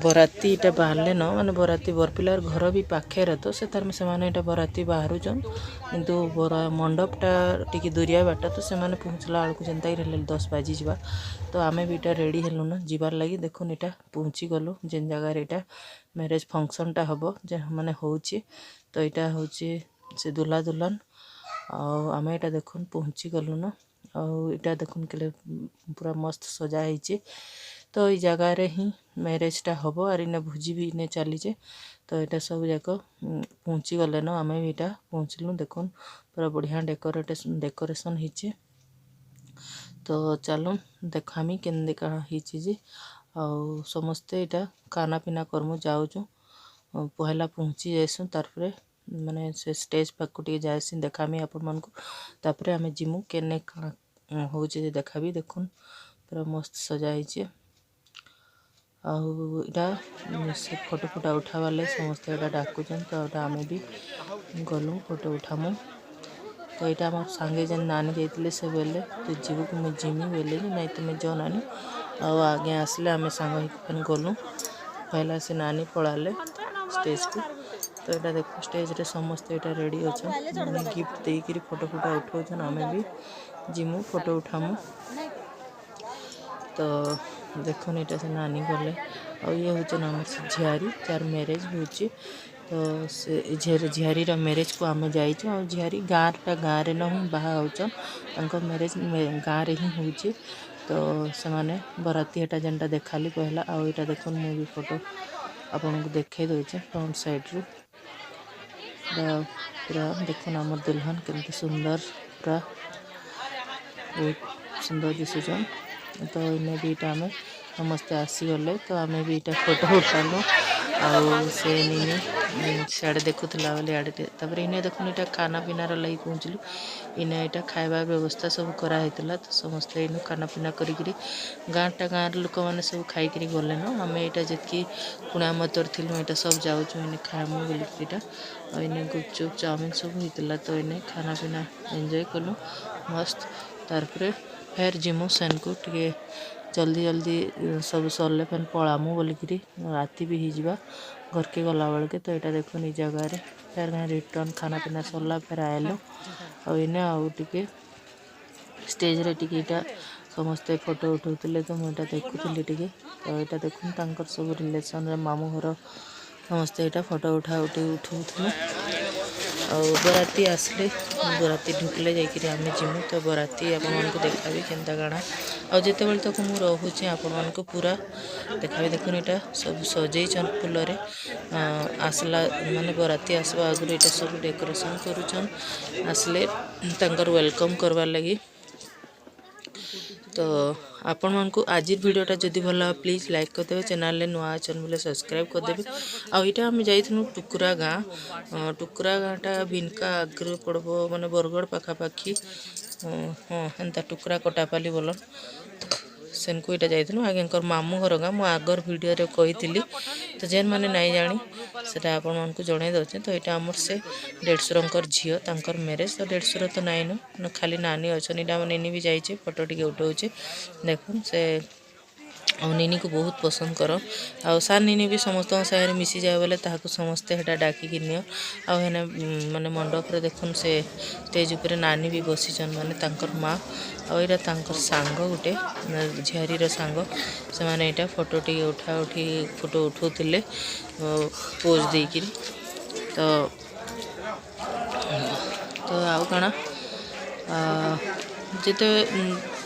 बराती इटा बाहरले न माने बराती बरपिलार घर भी पाखे तो से तार से माने इटा बराती बाहरुचन किंतु बरा मंडपटा टिके दुरिया बाट तो से माने पहुँचला बेलू जेनता ही 10 बाजी जा तो आमे भी इटा रेडी हेलु न जीवार लगी देखुन इटा पहुँची गलु जेन जगार इटा मैरेज फंक्शनटा हम जे माने होची तो इटा होची से दुल्हा दुल्हन आमे इटा देखुन पहुँची गलु न इटा देखुन के पूरा मस्त सजा है तो ये जगार ही मैरेजटा हम और इने भोजी भी इने चलीचे तो यहाँ सब जाक पहुँची गले न आम भी इटा पहुँचलु देखुन पूरा बढ़िया डेकोरेशन होचे तो चलो देखामी केंदे का जी आउ समस्ते इटा खाना पीना करमु जाऊँ पहला पहुँची जाइसु तारपरे माने से स्टेज पाक जाएसी देखामी आपण मन को तापरे आमे जिमु केने होचे देखाबी देखुन पूरा मस्त सजा है आउटा से फोटो फोटा उठावाले समस्त एटा डाकुचन तो एटा आमे भी गलु फोटो उठामु तो यहाँ आम सांगे जेन नानी जाइए से बेले तो जीव को मुझे जिमी बेले नहीं तुम्हें जाओ नानी आगे आसले आम सांग गलु पहला से नानी पड़ाले स्टेज को तो यहाँ देखो स्टेज रे समस्त यहाँ रेडी अच्छा मैंने गिफ्ट देकर फोटो फोटा उठाऊन आम भी जिमु फोटो उठामु तो देखो यहाँ से नानी गले और ये हूँ आम झियारी जार मैरेज हो तो से झियारी मैरेज को आम जाइए और झियारी गाँव रे न ही बाहा होचन मैरेज गाँव रे ही होची तो से माने बराती हेटा जेनटा देखाली पहला आउ यहाँ देखो मु भी फोटो आपन को देखे दौचे फ्रंट साइड रू पूरा देखो आम दुल्हन केमती सुंदर पूरा बहुत सुंदर दिशुचन तो इन्हें भी इटा आम समस्ते आसीगले तो आम भी इटा फोटो उठालु आउ से निनी सियाड़े देखुला बोले आड़े तापर इन्हें देखुन इटा खाना पीनार लगी पहुँचलु इन्हें यहाँ खाଇବା व्यवस्था सब कराई तो समस्ते इन खाना पीना करी गाँव लोक मैंने सब खाई गले न आम यहाँ जी कुणा मतर थी यहाँ सब जाऊँ इन्हें खाएमु बोलिटा और इन्हें गुपचुप चाउमिन सब होता तो इन्हें खाना पीना एंजॉय कलु मस्त तारपरे फेर जिमु सेन को टे जल्दी जल्दी सब सरले फेन पलामु बोलिकी राति भी हो घर के गला बेल के तो यहाँ देखो नी जगार फेर रिटर्न खाना पीना सरला फेर आएलु और इन्हें आउ टे स्टेज रे टिके इटा समस्ते फोटो उठाउले तो मुझे देखुली टे तो यहाँ देखुन तांकर सब रिलेसन रे मामू घर समस्ते यहाँ फोटो उठाउले और बराती आसले बराती ढुकले जाकि आम जिमु तो बराती आपको देखा केन्ता काଣା और जिते बड़े तक मुझे रोचे आपण को पूरा देखा देखुन यहाँ सब सजैन फूल आसला माने बराती आसवा आगुरी यहाँ सब डेकोरेशन करुचन आसले वेलकम करवार लगी तो आपण मन को आज वीडियोटा जदि भल प्लीज लाइक करदे चैनल नुआ चैनल बोले सब्सक्राइब करदेवे आउ यहाँ आम जाइनु टुकुरा गाँटा भिनका आगे पड़ब माने बरगढ़ पाखापाखी हाँ एंता टुकुरा कटापाली बोलन सेन को यहाँ जाइनु आगे मामू घर गाँ मु आगर वीडियो कही तो जेन मैंने नहीं जानी सेटा आपण मन को जन दौचे तो यहाँ आमर से 150 झील तांकर मैरेज तो 150 तो नाइन न खाली नानी अच्छा यहाँ निनी भी जाइए फोटो टी उठाऊे देखुन से और निनी को बहुत पसंद कर आ सार निनी भी समस्त सागर मिसी जाए बोले ताकू समस्ते हेटा डाकिकी नियो आने माने मंडप रे देखुन से स्टेज ऊपर नानी भी बसीचन माने तांकर माँ और यहाँ तांकर सांग गोटे झियारी सांग से माने यहाँ फोटो टी उठा उठी फोटो उठाउले पोज देकी तो तो आउ काना जिते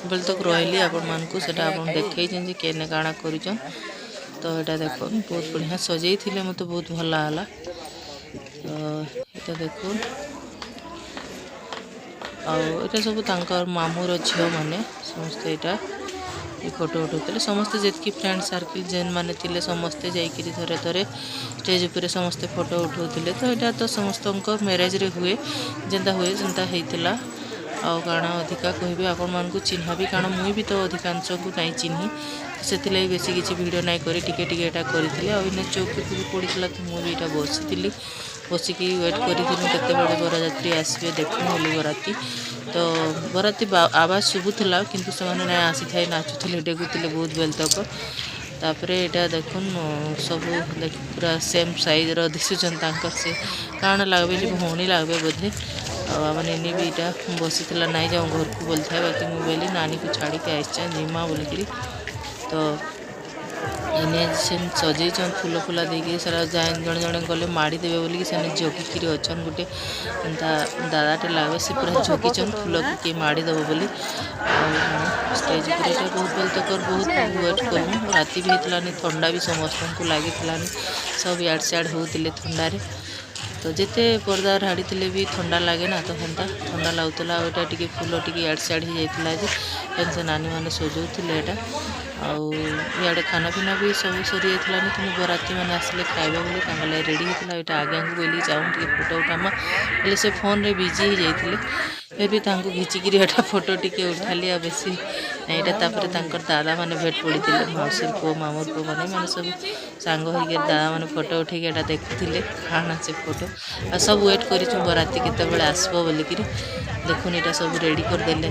बेल तक रही आपण मान को सेटा आपण देखै जे केने काଣା करिचन तो यहाँ देखो बहुत बढ़िया सजै थिले मते बहुत भल लागला तो यहाँ देखो आउ सब तांकर मामूर झील माने समस्ते यहाँ ये फोटो उठाते समस्ते जितकी फ्रेंड सर्किल जेन माने थिले समस्ते जाइए थरे थरे स्टेज उपर समस्ते फोटो उठाउले तो यहाँ तो समस्त मैरेज रे हुए जेनता होता आउ काଣା अधिका कहबे आपण मान को चिन्हा भी काଣା मुई भी तो अधिकांश को नहीं चिन्ही से बेसी किसी वीडियो नहीं करी टिके टिके एटा करी आ इन्हें चौकी भी पड़ता तो मुझे यहाँ बसी बसिकी वेट करी केते बड़े बरयात्री आसबे देखु बोली बराती तो बराती आवाज शुभुला किंतु से मैंने आसी था नाचुले डेगुले बहुत बेल तक तापरे एटा देखुन सब देख पूरा सेम साइज रो दिसुचन तांकर से काण लागबे जे भौणी लागबे बोधे आम नेनी भी इटा बसी नाई जाऊँ घर को बोलता है बाकी मुझे नानी को छाड़ी के आईचा जिमा बोलिकी तो इने सजेचन फूल फूला देके सारा जड़े जड़े गले माड़ी देवे बोलिकी से जगिकी अच्छन गोटे दादाटे लगे से पूरा जगिचन फूल को किए माड़ी देव बोली स्टेज पर बहुत बेल तक बहुत वेट करूँ राति भी होता थंडा भी समस्त को लगी सब इड सियाड होते थंडारे तो जिते पर्दा हाड़ी थे भी ठंडा लगे ना तो हेन्ता ठंडा लगुला आटा टी फूल टी इड सियाड हो जाता से नानी मैंने सजाऊे यहाँ आउे खाना पीना भी सब सरी जाता तुम बराती मैंने आसिले खाइबा बोली रेडी होता यहाँ आगे आगे बोली जाऊँ टे फोटो उठामा हेल्ले से फोन रे बिजी हो जाते फिर भी घिचिकी एटा फोटो टी उठाली आ बेसी यहाँ दादा मैंने भेट पड़ी थे मौसी पु मामूर पु मैंने सब सांग हो दादा मैंने फोटो उठे देखुले खाना से फोटो आ सब वेट कर बराती केत आसब बोलिकी देखुन यहाँ सब रेडी करदेले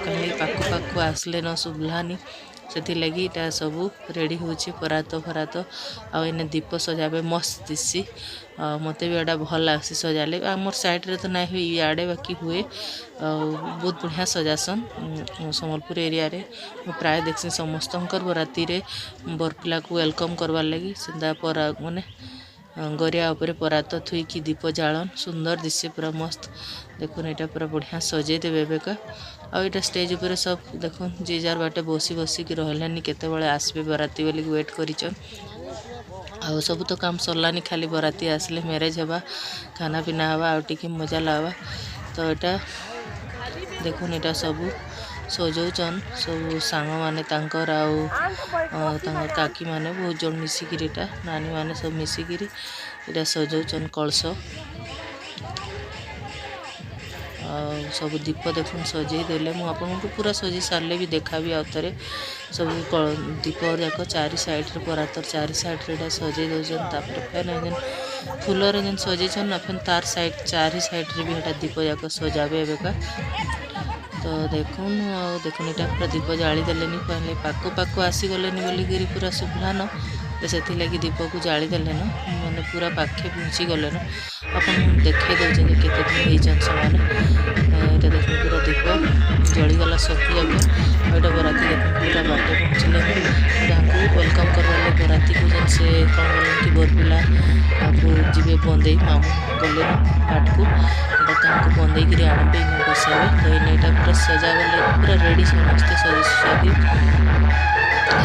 कहीं पाखु पाखु आसले न शुभलानी से लगी इटा सब रेडी होची परात फरात आने दीप सजाबे मस्त दिसी मत भी एटा भल लगसी सजाले आमर साइड रे तो ना हुए इे बाकी हुए बहुत बढ़िया सजासन सम्बलपुर एरिया रे प्राय देखसी समस्त बराती रे बरपिला को वेलकम करवार लगी सीधा परा माने गरिया उपरे परात थुईकी दीप जालन सुंदर दिशे पूरा मस्त देखुन यहाँ पूरा बढ़िया सजे देवे बेका आईटा स्टेज उपर सब देखुन जे जार बाटे बसी बसिकी रहलानी केतेबेले आसबे बराती बोली वेट करिचन आ सब तो काम सरलानी खाली बराती आसले मैरेज हवा खाना पीना हवा आ टिके मजा लावा तो यहाँ देखुन यहाँ सब सजौचन सब सांग माने तांकर तांकर काकी माने बहुत जन मिसिकिरी इटा नानी माने सब मिसिकिरी इटा सजौचन कलश सब दीप देखुन सजे देले मु आपन को पूरा सजे सारे भी देखा भी आउथरे सब दीप जाक चारि साइड रे परातर चारि साइड रे सजे दउचन तापर फेन जेन फूल रे जेन सजेचन ना फेन तार साइड चारि साइड रे भी हेटा दीप जाक सजाबे एबेका तो देखुन देखुन यहाँ पूरा दीप जाली देलेनी पहले पाखु पाखु आसीगले बोलिकी पूरा शुभलान तो से लगी दीप को जाली देले न मैंने पूरा पाखे पहुँची गले न अपन देखे दौरान केते दिन से यहाँ देखो पूरा दीप जलीगला सब जाक यहाँ बराती देखो पूरा बाटे पहुँचले वेलकम करवाले बराती को जेन से कौन बोल कि बरपिला आपको जी बंदे मामू गले पाट को यहाँ बंदेक आनबे इन बसावे तो यहाँ पूरा सजा गले पूरा रेडी समस्ते सजी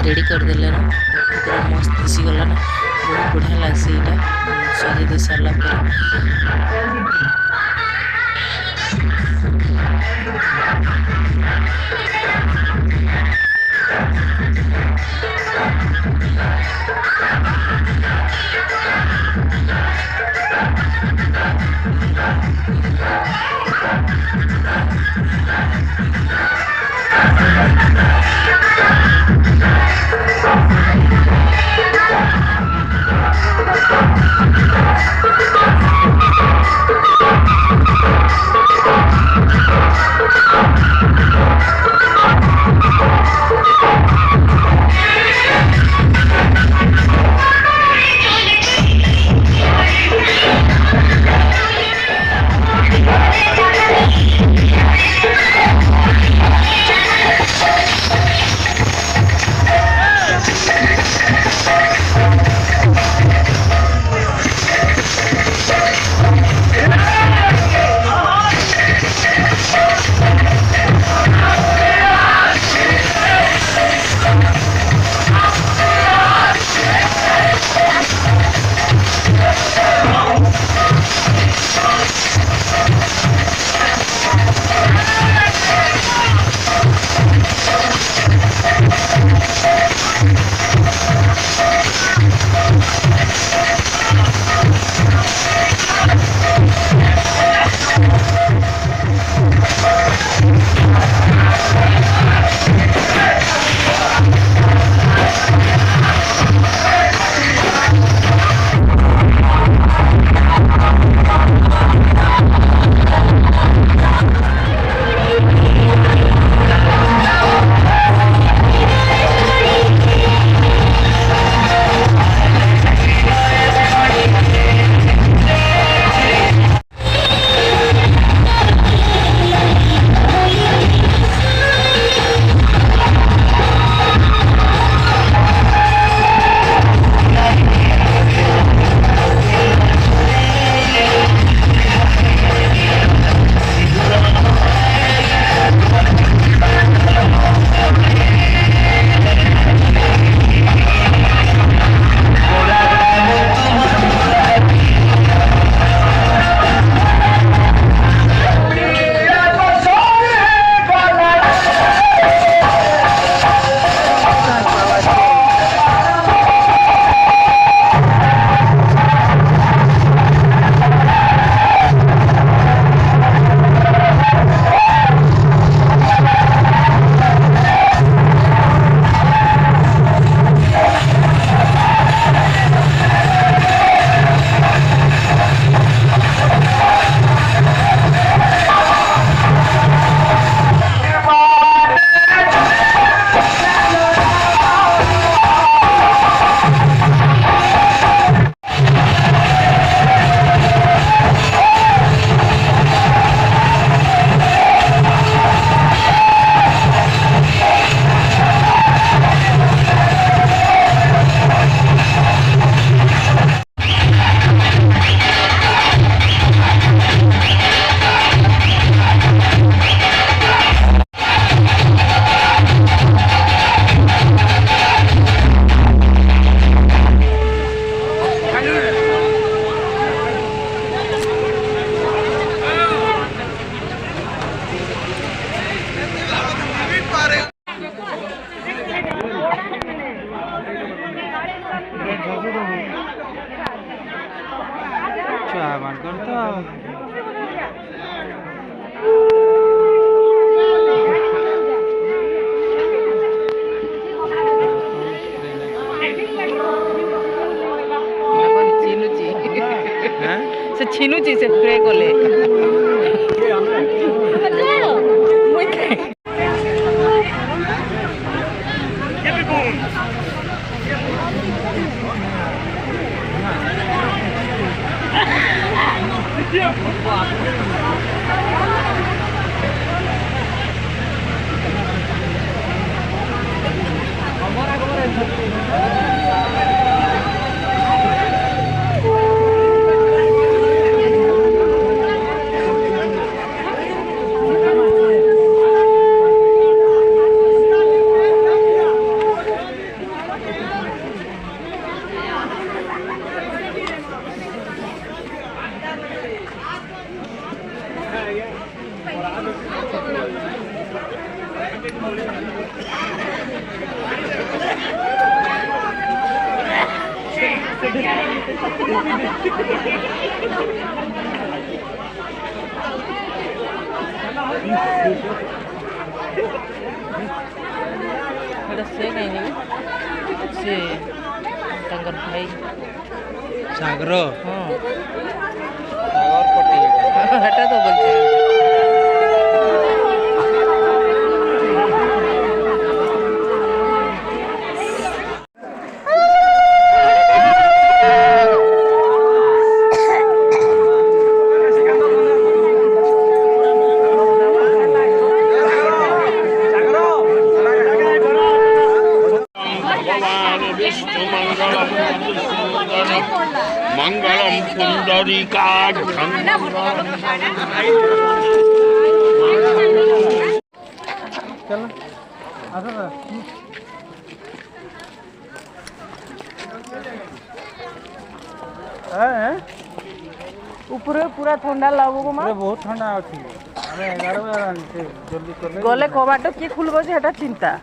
रेडी करदे ना पूरा मस्त दिशीगला ना बहुत बढ़िया लग्सी यहाँ सजे दे सारा से स्प्रे कले से कहीं से भाई सागर हाँ सागर पट्टी हटा तो बोलते हैं मंगलम पुंडरीकाक्ष ऊपर पूरा ठंडा लगो मां बहुत ठंडा अच्छी 11 बजे जल्दी कर गले कबाट किए खुलबो जे हटा चिंता